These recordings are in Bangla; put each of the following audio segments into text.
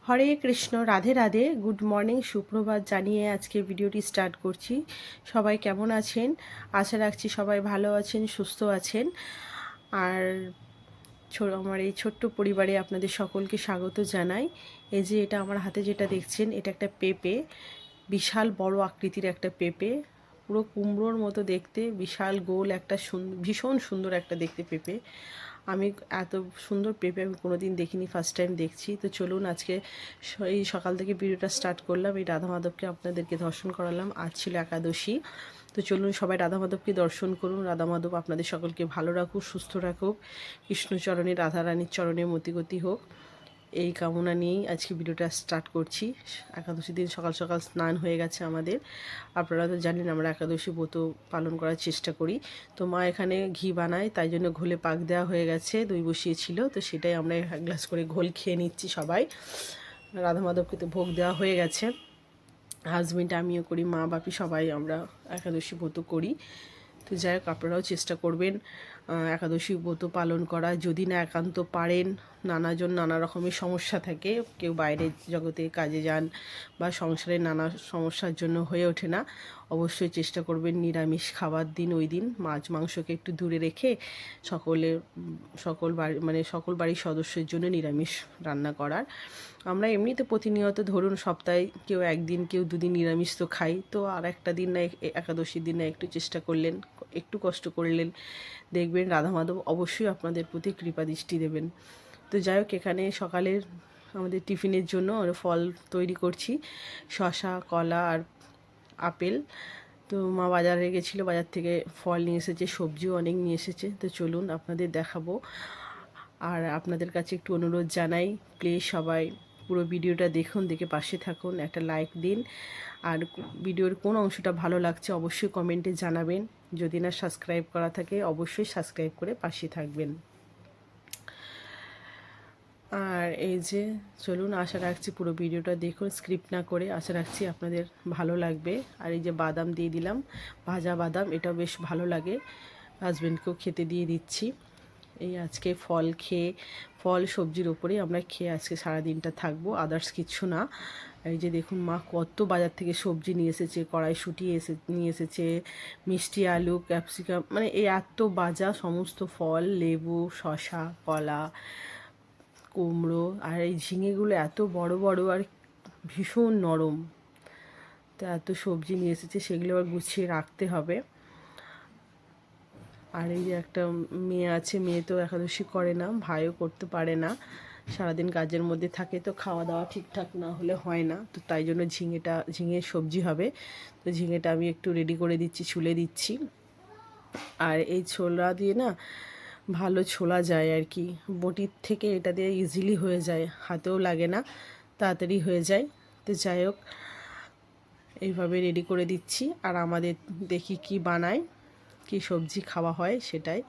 হরে কৃষ্ণ, রাধে রাধে। গুড মর্নিং, সুপ্রভাত জানিয়ে আজকে ভিডিওটি স্টার্ট করছি। সবাই কেমন আছেন? আশা রাখছি সবাই ভালো আছেন, সুস্থ আছেন। আর আমার এই ছোট্ট পরিবারে আপনাদের সকলকে স্বাগত জানাই। এই যে এটা আমার হাতে যেটা দেখছেন, এটা একটা পেঁপে, বিশাল বড় আকৃতির একটা পেঁপে, পুরো কুমড়োর মতো দেখতে, বিশাল গোল একটা ভীষণ সুন্দর একটা দেখতে পেঁপে। আমি এত সুন্দর পেঁপে আমি কোনোদিন দেখিনি, ফার্স্ট টাইম দেখছি। তো চলুন আজকে এই সকাল থেকে ভিডিওটা স্টার্ট করলাম। এই রাধা মাধবকে আপনাদেরকে দর্শন করালাম। আজ ছিল একাদশী। তো চলুন সবাই রাধা মাধবকে দর্শন করুন। রাধা মাধব আপনাদের সকলকে ভালো রাখুক, সুস্থ রাখুক, কৃষ্ণচরণে রাধারানীর চরণে মতিগতি হোক, এই কামনা নিয়েই আজকে ভিডিওটা স্টার্ট করছি। একাদশী দিন সকাল সকাল স্নান হয়ে গেছে আমাদের। আপনারা তো জানেন আমরা একাদশী ব্রত পালন করার চেষ্টা করি। তো মা এখানে ঘি বানায়, তাই জন্য ঘোলে পাক দেওয়া হয়ে গেছে, দই বসিয়েছিল, তো সেটাই আমরা এক গ্লাস করে ঘোল খেয়ে নিচ্ছি সবাই। রাধা মাধবকে তো ভোগ দেওয়া হয়ে গেছে। হাজবেন্ড, আমিও করি, মা বাপি সবাই আমরা একাদশী ব্রত করি। তো যাই হোক, আপনারাও চেষ্টা করবেন একাদশী ব্রত পালন করা। যদি না একান্ত পারেন, নানাজন নানা রকমের সমস্যা থাকে, কেউ বাইরের জগতে কাজে যান বা সংসারে নানা সমস্যার জন্য হয়ে ওঠে না, অবশ্যই চেষ্টা করবেন নিরামিষ খাবার দিন, ওই দিন মাছ মাংসকে একটু দূরে রেখে সকল বাড়ির সদস্যের জন্য নিরামিষ রান্না করার। আমরা এমনিতে প্রতিনিয়ত ধরুন সপ্তাহে কেউ একদিন কেউ দুদিন নিরামিষ তো খাই, তো আর একটা দিন না একাদশীর দিন না একটু চেষ্টা করলেন, একটু কষ্ট করলেন, দেখবেন রাধা মাধব অবশ্যই আপনাদের প্রতি কৃপা দৃষ্টি দেবেন। তো যাই হোক, এখানে সকালের আমাদের টিফিনের জন্য ফল তৈরি করছি, শসা, কলা আর আপেল। তো মা বাজারে গেছিলো, বাজার থেকে ফল নিয়ে এসেছে, সবজিও অনেক নিয়ে এসেছে। তো চলুন আপনাদের দেখাবো। আর আপনাদের কাছে একটু অনুরোধ জানাই, প্লিজ সবাই পুরো ভিডিওটা দেখুন, দেখে পাশে থাকুন, একটা লাইক দিন। আর ভিডিওর কোন অংশটা ভালো লাগছে অবশ্যই কমেন্টে জানাবেন। যদি না সাবস্ক্রাইব করা থাকে অবশ্যই সাবস্ক্রাইব করে পাশে থাকবেন। আর এই যে চলুন, আশা রাখছি পুরো ভিডিওটা দেখুন, স্ক্রিপ্ট না করে, আশা রাখছি আপনাদের ভালো লাগবে। আর এই যে বাদাম দিয়ে দিলাম, ভাজা বাদাম, এটাও বেশ ভালো লাগে, হাজব্যান্ডকেও খেতে দিয়ে দিচ্ছি। এই আজকে ফল সবজির ওপরেই আমরা খেয়ে আজকে সারাদিনটা থাকবো, আদার্স কিচ্ছু না। এই যে দেখুন মা কত বাজার থেকে সবজি নিয়ে এসেছে, কড়াইশুঁটি নিয়ে এসেছে, মিষ্টি আলু, ক্যাপসিকাম, মানে এই এত বাজার, সমস্ত ফল, লেবু, শসা, কলা, কুমড়ো, আর এই ঝিঙেগুলো এত বড় বড় আর ভীষণ নরম। তো এত সবজি নিয়ে এসেছে, সেগুলো আবার গুছিয়ে রাখতে হবে। আর এই যে একটা মেয়ে আছে, মেয়ে তো একাদশী করে না, ভাইও করতে পারে না, সারাদিন কাজের মধ্যে থাকে, তো খাওয়া দাওয়া ঠিকঠাক না হলে হয় না। তো তাই জন্য ঝিঙের সবজি হবে। তো ঝিঙেটা আমি একটু রেডি করে দিচ্ছি, ছুলে দিচ্ছি। আর এই ছোলা দিয়ে না ভালো ছোলা যায় আর কি, বটির থেকে এটা দিয়ে ইজিলি হয়ে যায়, হাতেও লাগে না, তাড়াতাড়ি হয়ে যায়। তো যাই হোক, এইভাবে রেডি করে দিচ্ছি। আর আমাদের দেখি কি বানায়, কি সবজি খাওয়া হয় সেটাই।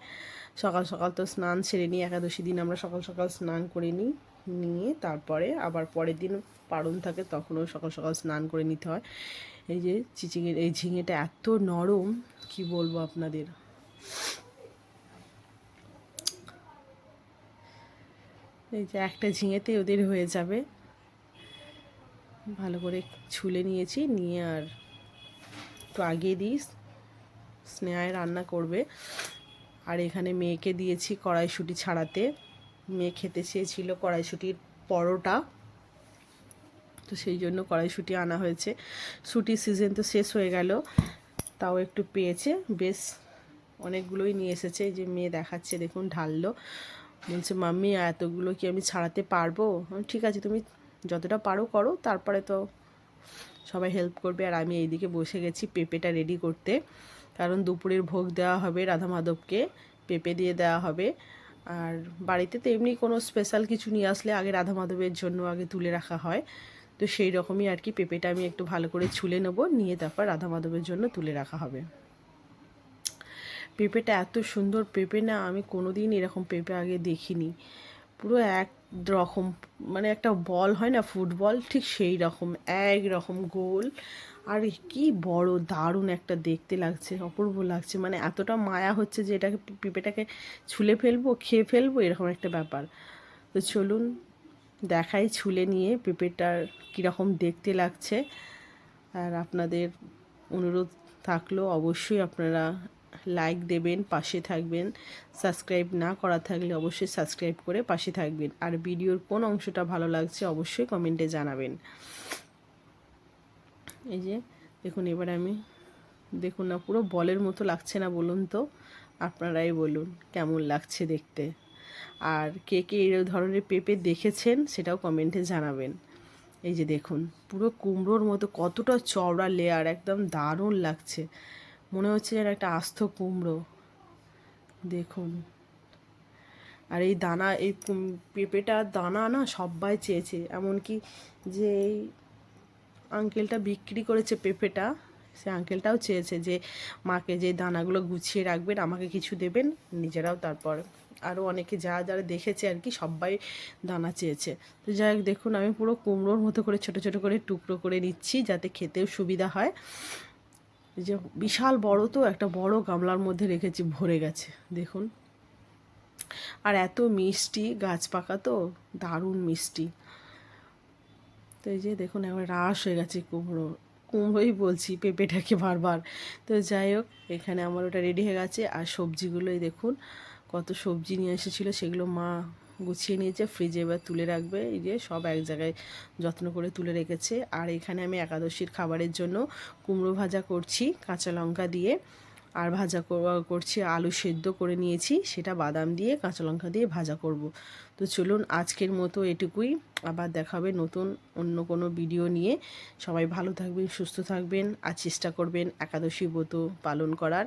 সকাল সকাল তো স্নান সেরে নিই, একাদশী দিন আমরা সকাল সকাল স্নান করে নিই, নিয়ে তারপরে আবার পরের দিন পারণ থাকে, তখনও সকাল সকাল স্নান করে নিতে হয়। এই যে এই ঝিঙেটা এত নরম, কি বলবো আপনাদের। এই যে একটা ঝিঙেতে ওদের হয়ে যাবে। ভালো করে ছুলে নিয়েছি, নিয়ে আর একটু আগিয়ে দিই, স্নেহায় রান্না করবে। আর এখানে মেয়েকে দিয়েছি কড়াইশুঁটি ছাড়াতে, মেয়ে খেতে চেয়েছিল কড়াইশুঁটির পরোটা, তো সেই জন্য কড়াইশুঁটি আনা হয়েছে। শুটির সিজন তো শেষ হয়ে গেল, তাও একটু পেয়েছে, বেশ অনেকগুলোই নিয়ে এসেছে। যে মেয়ে দেখাচ্ছে, দেখুন ঢাললো, বলছে মাম্মি এতগুলো কি আমি ছাড়াতে পারবো? ঠিক আছে, তুমি যতটা পারো করো, তারপরে তো সবাই হেল্প করবে। আর আমি এইদিকে বসে গেছি পেঁপেটা রেডি করতে, কারণ দুপুরের ভোগ দেওয়া হবে রাধা মাধবকে, পেঁপে দিয়ে দেওয়া হবে। আর বাড়িতে তো এমনি কোনো স্পেশাল কিছু নিয়ে আসলে আগে রাধা মাধবের জন্য আগে তুলে রাখা হয়, তো সেই রকমই আর কি। পেঁপেটা আমি একটু ভালো করে ছুলে নেবো, নিয়ে তারপর রাধা মাধবের জন্য তুলে রাখা হবে। পেঁপেটা এত সুন্দর পেঁপে না, আমি কোনো দিন এরকম পেঁপে আগে দেখিনি। পুরো এক রকম, মানে একটা বল হয় না ফুটবল, ঠিক সেই রকম, এক রকম গোল। আর কি বড়, দারুণ একটা দেখতে লাগছে, অপূর্ব লাগছে, মানে এতটা মায়া হচ্ছে যে পেঁপেটাকে ছুলে ফেলবো, খেয়ে ফেলবো, এরকম একটা ব্যাপার। তো চলুন দেখাই ছুলে নিয়ে পেঁপেটার কীরকম দেখতে লাগছে। আর আপনাদের অনুরোধ থাকলো অবশ্যই আপনারা লাইক দেবেন, পাশে থাকবেন। সাবস্ক্রাইব না করা থাকলে অবশ্যই সাবস্ক্রাইব করে পাশে থাকবেন। আর ভিডিওর কোন অংশটা ভালো লাগছে অবশ্যই কমেন্টে জানাবেন। এই যে দেখুন, এবার আমি দেখুন না, পুরো বলের মতো লাগছে না বলুন তো? আপনারাই বলুন কেমন লাগছে দেখতে। আর কে কে এই ধরনের পেঁপে দেখেছেন সেটাও কমেন্টে জানাবেন। এই যে দেখুন, পুরো কুমড়োর মতো কতটা চওড়া লেয়ার, একদম দারুণ লাগছে, মনে হচ্ছে যেন একটা আস্ত কুমড়ো। দেখুন, আর এই দানা, এই পেঁপেটার দানা না সবাই চেয়েছে, এমনকি যে এই আঙ্কেলটা বিক্রি করেছে পেঁপেটা, সে আঙ্কেলটাও চেয়েছে যে মাকে যে দানাগুলো গুছিয়ে রাখবেন, আমাকে কিছু দেবেন, নিজেরাও তারপর আরও অনেকে যারা দেখেছে আর কি, সবাই দানা চেয়েছে। তো যাই হোক, দেখুন আমি পুরো কুমড়োর মতো করে ছোট ছোট করে টুকরো করে নিচ্ছি যাতে খেতেও সুবিধা হয়। যে বিশাল বড়, তো একটা বড় গামলার মধ্যে রেখেছি, ভরে গেছে দেখুন। আর এত মিষ্টি, গাছ পাকা তো, দারুণ মিষ্টি। তো এই যে দেখুন একবার রাস হয়ে গেছে কুমড়োই বলছি পেঁপেটাকে বারবার। তো যাই হোক, এখানে আমার ওটা রেডি হয়ে গেছে। আর সবজিগুলোই দেখুন, কত সবজি নিয়ে এসেছিলো, সেগুলো মা গুছিয়ে নিয়েছে, ফ্রিজে এবার তুলে রাখবে। এই যে সব এক জায়গায় যত্ন করে তুলে রেখেছে। আর এখানে আমি একাদশীর খাবারের জন্য কুমড়ো ভাজা করছি কাঁচা লঙ্কা দিয়ে, আর ভাজা করছি আলু সেদ্ধ করে নিয়েছি, সেটা বাদাম দিয়ে কাঁচা লঙ্কা দিয়ে ভাজা করব। তো চলুন আজকের মতো এটুকুই, আবার দেখাবে নতুন অন্য কোনো ভিডিও নিয়ে। সবাই ভালো থাকবেন, সুস্থ থাকবেন, আর চেষ্টা করবেন একাদশী ব্রত পালন করার।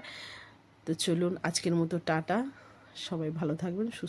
তো চলুন আজকের মতো টাটা, সবাই ভালো থাকবেন, সুস্থ